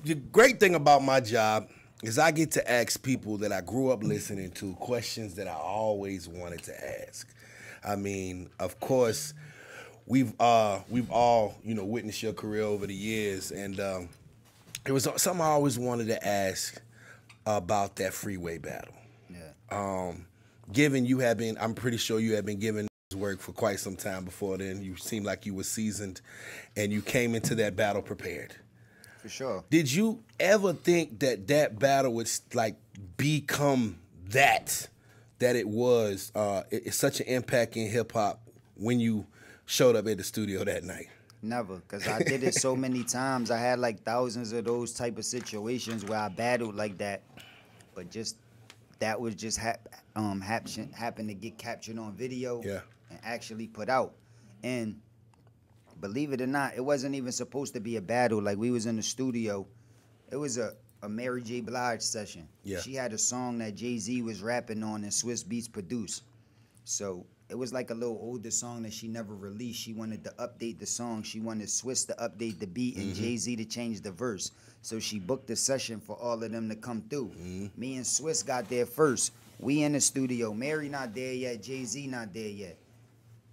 The great thing about my job is I get to ask people that I grew up listening to questions that I always wanted to ask. I mean, of course, we've all witnessed your career over the years, and it was something I always wanted to ask about that Freeway battle. Yeah. Given you have been, I'm pretty sure you have been giving this work for quite some time before then. You seemed like you were seasoned, and you came into that battle prepared. For sure. Did you ever think that that battle would like become that it was? It's such an impact in hip hop when you showed up at the studio that night. Never, because I did it so many times. I had like thousands of those type of situations where I battled like that, but just that was just happened to get captured on video and actually put out. And believe it or not, it wasn't even supposed to be a battle. Like, we was in the studio. It was a Mary J. Blige session. Yeah. She had a song that Jay-Z was rapping on and Swiss Beats produced. So it was like a little older song that she never released. She wanted to update the song. She wanted Swiss to update the beat and Jay-Z to change the verse. So she booked a session for all of them to come through. Me and Swiss got there first. We in the studio. Mary not there yet. Jay-Z not there yet.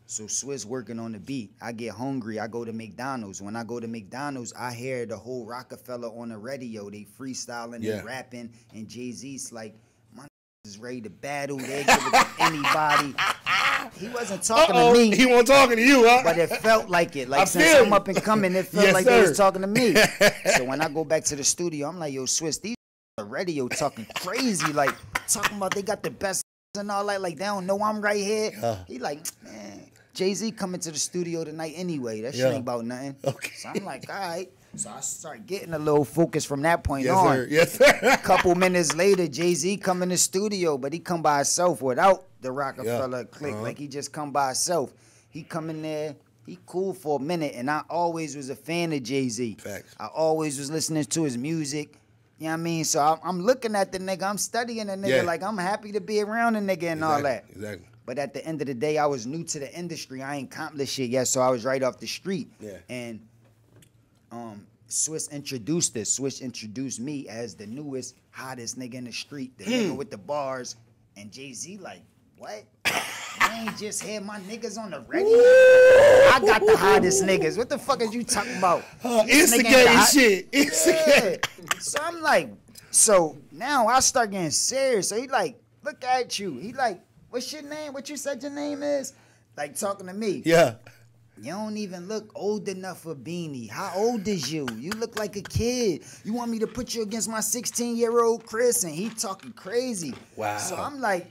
So Swiss working on the beat. I get hungry. I go to McDonald's. When I go to McDonald's, I hear the whole Rockefeller on the radio. They freestyling, they rapping, and Jay-Z's like, my is ready to battle. They give it to anybody. He wasn't talking to me. He wasn't talking to you, huh? But it felt like it. Like, since I'm up and coming, it felt like he was talking to me. So when I go back to the studio, I'm like, yo, Swiss, these on the radio talking crazy, like talking about they got the best and all that. Like, they don't know I'm right here. He like, man, Jay-Z coming to the studio tonight anyway. That shit ain't about nothing. Okay. So I'm like, all right. So I start getting a little focus from that point on. Sir. Yes, sir. A couple minutes later, Jay-Z come in the studio, but he come by himself without the Rockefeller clique. Like, he just come by himself. He come in there. He cool for a minute, and I always was a fan of Jay-Z. Facts. I always was listening to his music. You know what I mean? So I'm looking at the nigga. I'm studying the nigga. Like, I'm happy to be around the nigga and all that. Exactly. But at the end of the day, I was new to the industry. I ain't accomplished shit yet, so I was right off the street. Yeah. And Swiss introduced us. Swiss introduced me as the newest, hottest nigga in the street, the nigga with the bars. And Jay-Z like, what? I ain't just had my niggas on the radio. I got the hottest niggas. What the fuck is you talking about? Instigating shit. Instigating. Yeah. So I'm like, so now I start getting serious. So he like, look at you. He like, what's your name? What you said your name is? Like, talking to me. Yeah. You don't even look old enough for Beanie. How old is you? You look like a kid. You want me to put you against my 16-year-old Chris? And he talking crazy. Wow. So I'm like,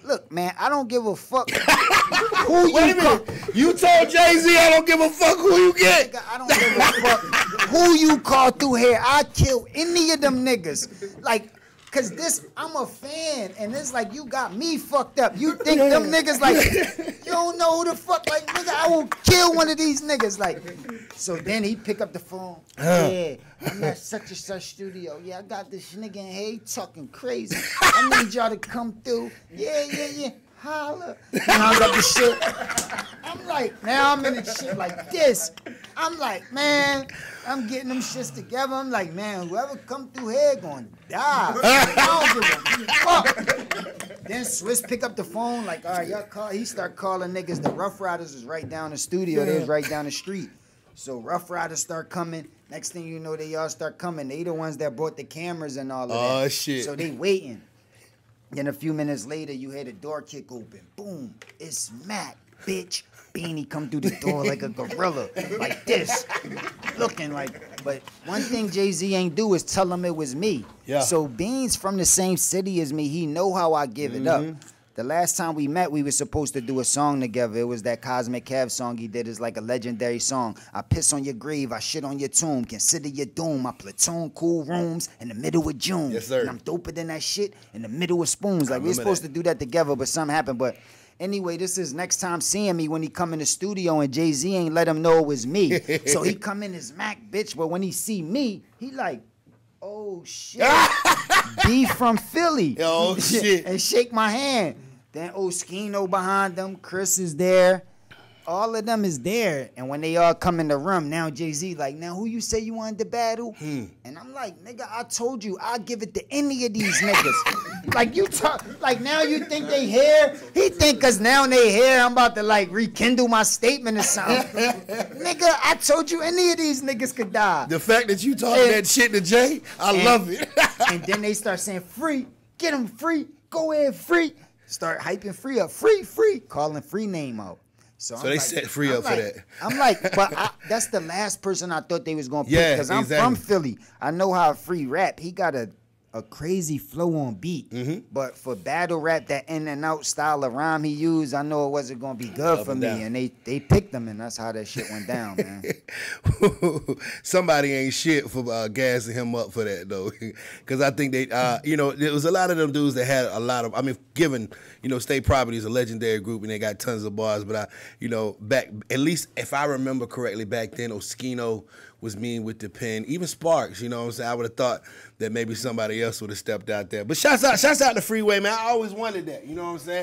look, man, I don't give a fuck who you Wait a minute. You told Jay-Z I don't give a fuck who you get. I don't give a fuck who you call through here. I kill any of them niggas. Like, cause this, I'm a fan, and it's like, you got me fucked up. You think them niggas like, you don't know who the fuck, like, nigga, I will kill one of these niggas. Like, so then he pick up the phone. Yeah, I'm at such and such studio. Yeah, I got this nigga in here, he talking crazy. I need y'all to come through. Yeah. Holla. And hung up the shit. I'm like, now I'm in the shit like this. I'm like, man, I'm getting them shits together. I'm like, man, whoever come through here gonna die. I don't give a fuck. Then Swiss pick up the phone, like, all right, y'all call. He start calling niggas. The Rough Riders was right down the studio. They was right down the street. So Rough Riders start coming. Next thing you know, they all start coming. They the ones that brought the cameras and all of that. Oh, shit. So they waiting. Then a few minutes later, you hear the door kick open. Boom. It's Mac, bitch. Beanie come through the door like a gorilla, like this, looking like. But one thing Jay-Z ain't do is tell him it was me. Yeah. So Beans from the same city as me. He know how I give it up. The last time we met, we were supposed to do a song together. It was that Cosmic Cav song he did. It's like a legendary song. I piss on your grave, I shit on your tomb. Consider your doom. My platoon cool rooms in the middle of June. Yes, sir. And I'm doper than that shit in the middle of spoons. Like, we were supposed to do that together, but something happened. But anyway, this is next time seeing me when he come in the studio and Jay-Z ain't let him know it was me. So he come in as Mac, bitch. But when he see me, he like, oh, shit. B from Philly. Oh, shit. And shake my hand. Then Oskino behind them. Chris is there. all of them is there, and when they all come in the room, now Jay-Z like, now who you say you wanted to battle? And I'm like, nigga, I told you I'll give it to any of these niggas. Like you talk, like now you think they here? He think cause now they here, I'm about to like rekindle my statement or something. Nigga, I told you any of these niggas could die. The fact that you talking that shit to Jay, I love it. And then they start saying free, get him free, go ahead free. Start hyping free up, free, calling free name out. So they like, set free up for that. I'm like, but that's the last person I thought they was gonna pick because I'm from Philly. I know how free rap. He got a crazy flow on beat. But for battle rap, that in and out style of rhyme he used, I know it wasn't gonna be good for me. And they picked him, and that's how that shit went down, man. Somebody ain't shit for gassing him up for that though, because I think they, you know, there was a lot of them dudes that had a lot of. I mean, given you know, State Property is a legendary group and they got tons of bars, but you know, back at least if I remember correctly, back then Oskino was mean with the pen. Even Sparks, you know what I'm saying? I would have thought that maybe somebody else would have stepped out there. But shouts out to Freeway, man. I always wanted that, you know what I'm saying?